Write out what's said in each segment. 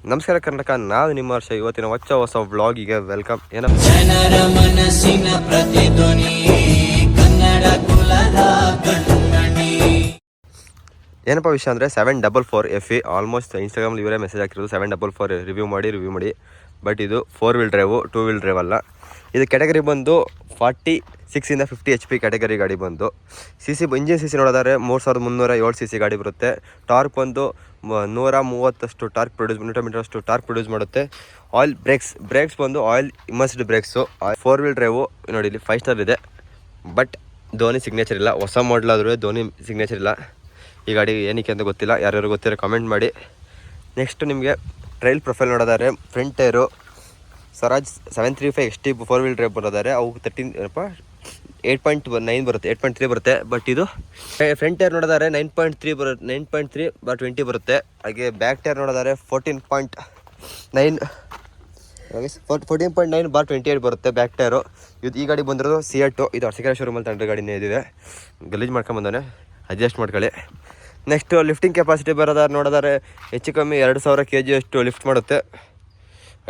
ನಮಸ್ಕಾರ ಕರ್ನಾಟಕ, ನಾನು ನಿಮ್ಮ ವರ್ಷ. ಇವತ್ತಿನ ಹೊಸ ವ್ಲಾಗಿಗೆ ವೆಲ್ಕಮ್. ಏನಪ್ಪ ಜನರ ಮನಸ್ಸಿನ ಪ್ರತಿಧ್ವನಿ ಕನ್ನಡ ಕುಲದ ಕಣ್ಣಣಿ. ಏನಪ್ಪ ವಿಷಯ ಅಂದರೆ 744 FE. ಆಲ್ಮೋಸ್ಟ್ ಇನ್ಸ್ಟಾಗ್ರಾಮಲ್ಲಿ ಇವರೇ ಮೆಸೇಜ್ ಹಾಕಿರೋದು 744 ರಿವ್ಯೂ ಮಾಡಿ. ಬಟ್ ಇದು 4 ವೀಲ್ ಡ್ರೈವು, 2 ವೀಲ್ ಡ್ರೈವ್ ಅಲ್ಲ. ಇದು ಕ್ಯಾಟಗರಿ ಬಂದು 46ಇಂದ 50 HP ಕ್ಯಾಟಗರಿ ಗಾಡಿ ಬಂದು. ಇಂಜಿನ್ CC ನೋಡಿದರೆ 3307 CC ಗಾಡಿ ಬರುತ್ತೆ. ಟಾರ್ಕ್ ಬಂದು 130 ಟಾರ್ಕ್ ನ್ಯೂಟನ್ ಟಾರ್ಕ್ ಪ್ರೊಡ್ಯೂಸ್ ಮಾಡುತ್ತೆ. ಆಯಿಲ್ ಬ್ರೇಕ್ಸ್ ಬಂದು oil immersed brakes. 4 wheel drive ನೋಡಿ, ಇಲ್ಲಿ 5 ಸ್ಟಾರ್ ಇದೆ. ಬಟ್ ಧೋನಿ ಸಿಗ್ನೇಚರ್ ಇಲ್ಲ. ಹೊಸ ಮಾಡಲ್ ಆದರೂ ಧೋನಿ ಸಿಗ್ನೇಚರ್ ಇಲ್ಲ. ಈ ಗಾಡಿ ಏನಕ್ಕೆ ಅಂತ ಗೊತ್ತಿಲ್ಲ. ಯಾರ್ಯಾರು ಗೊತ್ತಿರೋ ಕಮೆಂಟ್ ಮಾಡಿ. ನೆಕ್ಸ್ಟ್ ನಿಮಗೆ ಟ್ರೈಲ್ ಪ್ರೊಫೈಲ್ ನೋಡೋದಾದ್ರೆ front tyre Swaraj 735 XT 4 wheel drive ಬರೋದಾರೆ. ಅವು 8.9 ಬರುತ್ತೆ, 8.3 ಬರುತ್ತೆ. ಬಟ್ ಇದು ಫ್ರಂಟ್ ಟೈರ್ ನೋಡೋದಾರೆ 9.3 ಬರುತ್ತೆ. ಹಾಗೆ ಬ್ಯಾಕ್ ಟೈರ್ ನೋಡೋದಾರೆ 14.9/28 ಬರುತ್ತೆ ಬ್ಯಾಕ್ ಟೈರು. ಇದು ಈ ಗಾಡಿ ಬಂದಿರೋದು ಸಿಯಟ್ಟು. ಇದು ಅರ್ಸಿಕೆರೆ ಶೋರೂಮಲ್ಲಿ ತಂಡ ಗಾಡಿನೇ ಇದಿದೆ. ಗಲೀಜು ಮಾಡ್ಕೊಂಬಂದಾನೆ, ಅಡ್ಜಸ್ಟ್ ಮಾಡ್ಕೊಳ್ಳಿ. ನೆಕ್ಸ್ಟು ಲಿಫ್ಟಿಂಗ್ ಕೆಪಾಸಿಟಿ ಬರೋದಾದ್ರೆ ನೋಡೋದಾರೆ ಹೆಚ್ಚು ಕಮ್ಮಿ 2000 kg ಅಷ್ಟು ಲಿಫ್ಟ್ ಮಾಡುತ್ತೆ.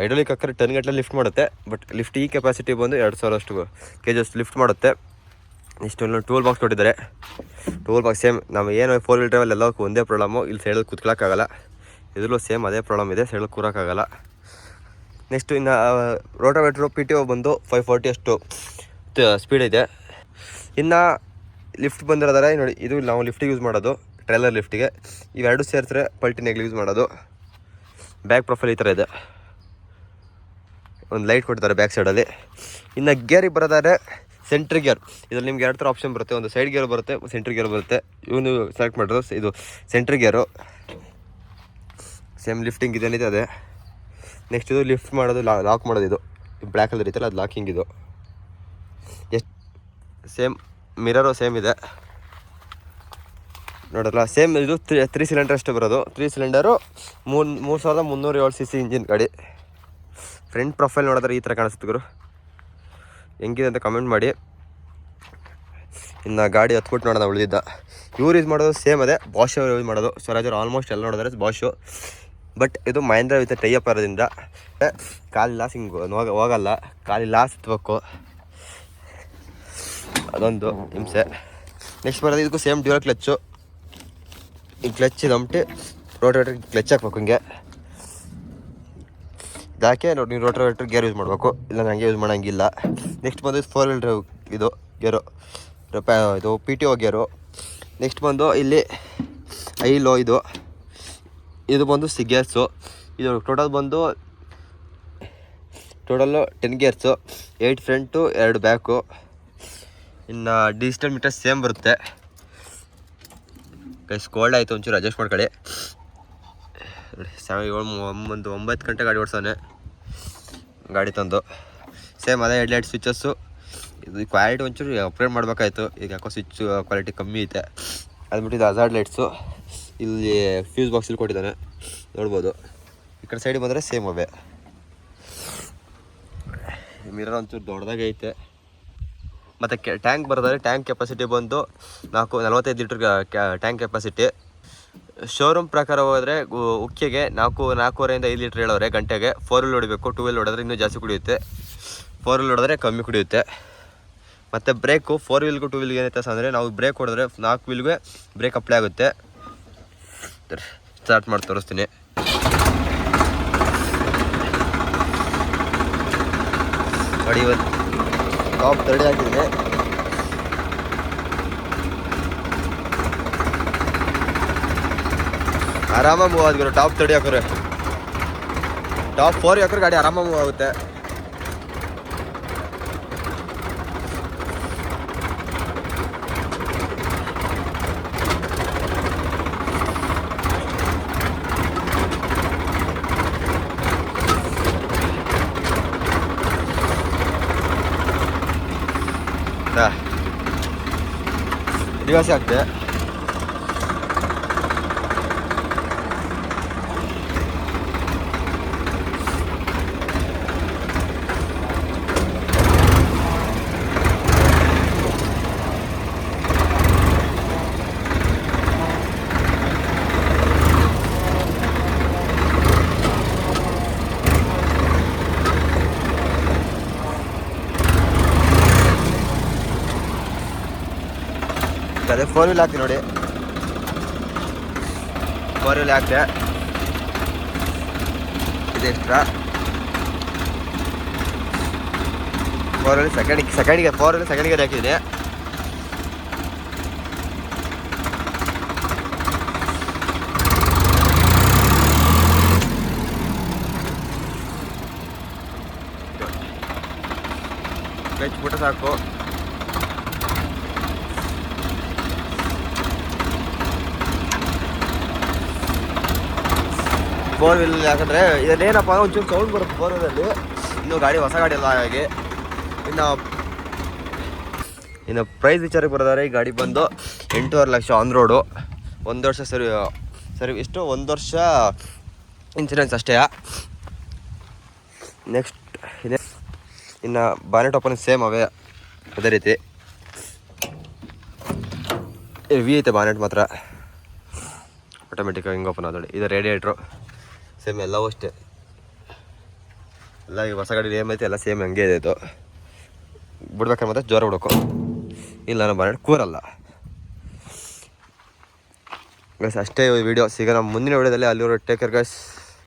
ಐಡಲಿಕ್ ಹಾಕಿದ್ರೆ 10 ಗಂಟೆ ಲಿಫ್ಟ್ ಮಾಡುತ್ತೆ. ಬಟ್ ಲಿಫ್ಟ್ ಈ ಕೆಪಾಸಿಟಿ ಬಂದು 2000 kg ಅಷ್ಟು ಲಿಫ್ಟ್ ಮಾಡುತ್ತೆ. ಇಷ್ಟೊಂದು ಟೂಲ್ ಬಾಕ್ಸ್ ಕೊಟ್ಟಿದ್ದಾರೆ. ಟೂಲ್ ಬಾಕ್ಸ್ ಸೇಮ್ ನಾವು ಏನು 4 ವೀಲ್ ಡ್ರೈವಲ್ಲಿ ಎಲ್ಲಕ್ಕೂ ಒಂದೇ ಪ್ರಾಬ್ಲಮ್ಮು. ಇಲ್ಲಿ ಸೈಡಲ್ಲಿ ಕೂತ್ಕೊಳ್ಳೋಕ್ಕಾಗಲ್ಲ. ಇದರಲ್ಲೂ ಸೇಮ್ ಅದೇ ಪ್ರಾಬ್ಲಮ್ ಇದೆ, ಸೈಡಲ್ಲಿ ಕೂರೋಕ್ಕಾಗಲ್ಲ. ನೆಕ್ಸ್ಟು ಇನ್ನು ರೋಟಾವೇಟ್ರು PTO ಬಂದು 540 ಅಷ್ಟು ಸ್ಪೀಡ್ ಇದೆ. ಇನ್ನು ಲಿಫ್ಟ್ ಬಂದಿರೋದಾರೆ ನೋಡಿ, ಇದು ನಾವು ಲಿಫ್ಟಿಗೆ ಯೂಸ್ ಮಾಡೋದು, ಟ್ರೇಲರ್ ಲಿಫ್ಟಿಗೆ. ಇವೆರಡು ಸೇರಿಸಿದ್ರೆ ಪಲ್ಟಿನಾಗಿ ಯೂಸ್ ಮಾಡೋದು. ಬ್ಯಾಕ್ ಪ್ರೊಫೈಲ್ ಈ ಥರ ಇದೆ. ಒಂದು ಲೈಟ್ ಕೊಡ್ತಾರೆ ಬ್ಯಾಕ್ ಸೈಡಲ್ಲಿ. ಇನ್ನು ಗೇರಿಗೆ ಬರೋದಾದ್ರೆ ಸೆಂಟ್ರ್ ಗೇರ್. ಇದರಲ್ಲಿ ನಿಮ್ಗೆ 2 ಥರ ಆಪ್ಷನ್ ಬರುತ್ತೆ. ಒಂದು ಸೈಡ್ ಗೇರ್ ಬರುತ್ತೆ, ಸೆಂಟ್ರ್ ಗೇರ್ ಬರುತ್ತೆ. ಇವನು ಸೆಲೆಕ್ಟ್ ಮಾಡೋದು ಇದು ಸೆಂಟ್ರ್ ಗೇರು. ಸೇಮ್ ಲಿಫ್ಟಿಂಗ್ ಇದೇನಿದೆ ಅದೇ. ನೆಕ್ಸ್ಟ್ ಇದು ಲಿಫ್ಟ್ ಮಾಡೋದು, ಲಾಕ್ ಮಾಡೋದು. ಇದು ಬ್ಲ್ಯಾಕ್ ಕಲರ್ ಇತ್ತಲ್ಲ, ಅದು ಲಾಕಿಂಗ್. ಇದು ಎಷ್ಟು ಸೇಮ್ ಮಿರರು ಸೇಮ್ ಇದೆ ನೋಡಲ್ಲ. ಸೇಮ್ ಇದು 3 ಸಿಲಿಂಡರ್ ಅಷ್ಟೇ ಬರೋದು. 3 ಸಿಲಿಂಡರು 3307 CC ಇಂಜಿನ್ ಗಾಡಿ. ಫ್ರಂಟ್ ಪ್ರೊಫೈಲ್ ನೋಡಿದ್ರೆ ಈ ಥರ ಕಾಣಿಸುತ್ತೆ ಗುರು. ಹೆಂಗಿದೆ ಅಂತ ಕಮೆಂಟ್ ಮಾಡಿ. ಇನ್ನು ಗಾಡಿ ಹತ್ಬಿಟ್ಟು ನೋಡೋಣ ಉಳಿದಿದ್ದ. ಇವ್ರು ಯೂಸ್ ಮಾಡೋದು ಸೇಮ್ ಅದೇ, ಬಾಷ್ ಅವರು ಯೂಸ್ ಮಾಡೋದು. ಸ್ವರಾಜರು ಆಲ್ಮೋಸ್ಟ್ ಎಲ್ಲ ನೋಡಿದ್ರೆ ಬಾಷು. ಬಟ್ ಇದು ಮಹೇಂದ್ರ ವಿತ್ ಟೈಅಪ್ ಇರೋದ್ರಿಂದ ಕಾಲಿ ಲಾಸ್ ಹಿಂಗೆ ಹೋಗಲ್ಲ, ಕಾಲಿ ಲಾಸ್ ಹತ್ಬೇಕು, ಅದೊಂದು ಹಿಂಸೆ. ನೆಕ್ಸ್ಟ್ ಬರೋದು ಇದಕ್ಕೂ ಸೇಮ್ ಡ್ಯೂಯಲ್ ಕ್ಲಚ್ಚು. ಈ ಕ್ಲಚ್ ಇದೊಂಬಿಟ್ಟು ರೋಟೋವೇಟರ್ ಕ್ಲಚ್ ಹಾಕ್ಬೇಕು. ಹಿಂಗೆ ಇದಾಕೆ ನೋಡಿ, ನೀವು ರೋಟೋವೇಟರ್ ಗೇರ್ ಯೂಸ್ ಮಾಡಬೇಕು, ಇಲ್ಲ ನನಗೆ ಯೂಸ್ ಮಾಡೋಂಗಿಲ್ಲ. ನೆಕ್ಸ್ಟ್ ಬಂದು 4 ವೀಲ್ ಡ್ರೈವ್ ಇದು ಗೇರು, ಇದು PTO ಗೇರು. ನೆಕ್ಸ್ಟ್ ಬಂದು ಇಲ್ಲಿ ಐಲೋ ಇದು ಬಂದು ಗೇರ್ಸು. ಇದು ಟೋಟಲ್ಲು 10 ಗೇರ್ಸು, 8 ಫ್ರಂಟು 2 ಬ್ಯಾಕು. ಇನ್ನು ಡಿಜಿಟಲ್ ಮೀಟರ್ ಸೇಮ್ ಬರುತ್ತೆ. ಕೋಲ್ಡ್ ಆಯಿತು, ಒಂಚೂರು ಅಡ್ಜಸ್ಟ್ ಮಾಡ್ಕೊಳ್ಳಿ. 9 ಗಂಟೆ ಗಾಡಿ ಓಡಿಸೋನೆ ಗಾಡಿ ತಂದು. ಸೇಮ್ ಅದೇ ಹೆಡ್ಲೈಟ್ ಸ್ವಿಚಸ್ಸು. ಇದು ಕ್ವಾಲಿಟಿ ಒಂಚೂರು ಅಪ್ಗ್ರೇಡ್ ಮಾಡಬೇಕಾಯ್ತು. ಈಗ ಯಾಕೋ ಸ್ವಿಚ್ ಕ್ವಾಲಿಟಿ ಕಮ್ಮಿ ಐತೆ. ಅದ್ಬಿಟ್ಟು ಇದು ಹಜಾರ್ಡ್ ಲೈಟ್ಸು. ಇಲ್ಲಿ ಫ್ಯೂಸ್ ಬಾಕ್ಸಲ್ಲಿ ಕೊಟ್ಟಿದ್ದಾನೆ, ನೋಡ್ಬೋದು. ಈ ಕಡೆ ಸೈಡಿಗೆ ಬಂದರೆ ಸೇಮ್ ಅವೇ. ಮಿರರ್ ಒಂಚೂರು ದೊಡ್ಡದಾಗೆ ಐತೆ. ಮತ್ತು ಟ್ಯಾಂಕ್ ಬರೋದಾದ್ರೆ ಟ್ಯಾಂಕ್ ಕೆಪಾಸಿಟಿ ಬಂದು 45 ಲೀಟ್ರ್ ಟ್ಯಾಂಕ್ ಕೆಪಾಸಿಟಿ. ಶೋರೂಮ್ ಪ್ರಕಾರ ಹೋದರೆ ಉಕ್ಕಿಗೆ 4.5 ಲೀಟ್ರ್ ಹೇಳೋರೆ ಗಂಟೆಗೆ. 4 ವೀಲ್ ಹೊಡಿಬೇಕು. 2 ವೀಲ್ ಹೊಡೆದ್ರೆ ಇನ್ನೂ ಜಾಸ್ತಿ ಕುಡಿಯುತ್ತೆ. 4 ವೀಲ್ ಹೊಡೆದ್ರೆ ಕಮ್ಮಿ ಕುಡಿಯುತ್ತೆ. ಮತ್ತು ಬ್ರೇಕು 4 ವೀಲ್ಗೂ 2 ವೀಲ್ಗೆ ಏನೈತೆ ಅಂದರೆ, ನಾವು ಬ್ರೇಕ್ ಹೊಡೆದ್ರೆ 4 ವೀಲ್ಗೆ ಬ್ರೇಕ್ ಅಪ್ಲೈ ಆಗುತ್ತೆ. ಸ್ಟಾರ್ಟ್ ಮಾಡಿ ತೋರಿಸ್ತೀನಿ. ನೋಡಿ, ಇವತ್ತು ಟಾಪ್ 30 ಹಾಕಿದ್ದೀನಿ. ಆರಾಮಾಗಿ ಮೂವ್ ಆದ್ಗಿರೋ. ಟಾಪ್ 30 ಹಾಕೋರೆ, ಟಾಪ್ 4 ಹಾಕೋರೆ ಗಾಡಿ ಆರಾಮಾಗಿ ಮೂವ್ ಆಗುತ್ತೆ. ರಿವರ್ಸ್ ಆಗ್ತದೆ. ಅದೇ 4 ವೀಲ್ ಹಾಕ್ತೀನಿ ನೋಡಿ, 4 ವೀಲ್ ಹಾಕ್ತೆ, ಇದು ಎಕ್ಸ್ಟ್ರಾ 4 ವೀಲ್ ಸೆಕೆಂಡಿಗೆ 4 ವೀಲ್ ಸೆಕೆಂಡಿಗೆ ಹಾಕಿದ್ದೀನಿ. ಬೆಚ್ಬಿಟ್ಟು ಸಾಕು. ಫೋರ್ ವೀಲ್ ಯಾಕಂದರೆ ಇದನ್ನೇನಪ್ಪ ಒಂಚೂರು ಸೌಂಡ್ ಬರುತ್ತೆ 4 ವೀಲಲ್ಲಿ. ಇನ್ನೂ ಗಾಡಿ ಹೊಸ ಗಾಡಿ ಎಲ್ಲ ಹಾಗೆ. ಇನ್ನು ಪ್ರೈಸ್ ವಿಚಾರಕ್ಕೆ ಬರೋದಾದ್ರೆ ಈ ಗಾಡಿ ಬಂದು 8.5 ಲಕ್ಷ ಆನ್ ರೋಡು. 1 ವರ್ಷ ಸರಿ ಇಷ್ಟು 1 ವರ್ಷ ಇನ್ಸೂರೆನ್ಸ್ ಅಷ್ಟೇ. ನೆಕ್ಸ್ಟ್ ಇನ್ನು ಬಾನೆಟ್ ಓಪನ್ ಸೇಮ್ ಅವೇ ಅದೇ ರೀತಿ ಹೆವಿ ಐತೆ ಬಾನೆಟ್ ಮಾತ್ರ. ಆಟೋಮೆಟಿಕ್ಕಾಗಿ ಹಿಂಗೆ ಓಪನ್ ಆದೋಳಿ. ಇದು ರೇಡಿಯೇಟ್ರು ಸೇಮ್ ಎಲ್ಲವೂ ಅಷ್ಟೇ. ಎಲ್ಲ ಈ ಹೊಸ ಗಾಡಿ ಏಮೈತೆ ಎಲ್ಲ ಸೇಮ್ ಹಂಗೆ ಇದೆ. ಇದು ಬಿಡ್ಬೇಕಾದ್ರೆ ಮತ್ತೆ ಜೋರ ಬಿಡೋಕು, ಇಲ್ಲ ನಾನು ಬಾನೆಟ್ ಕೂರಲ್ಲ. ಗೈಸ್ ಅಷ್ಟೇ ವಿಡಿಯೋ. ಸಿಗೋಣ ಮುಂದಿನ ವಿಡಿಯೋದಲ್ಲಿ. ಅಲ್ಲಿವರು ಟೇಕ್ ಕೇರ್ ಗೈಸ್.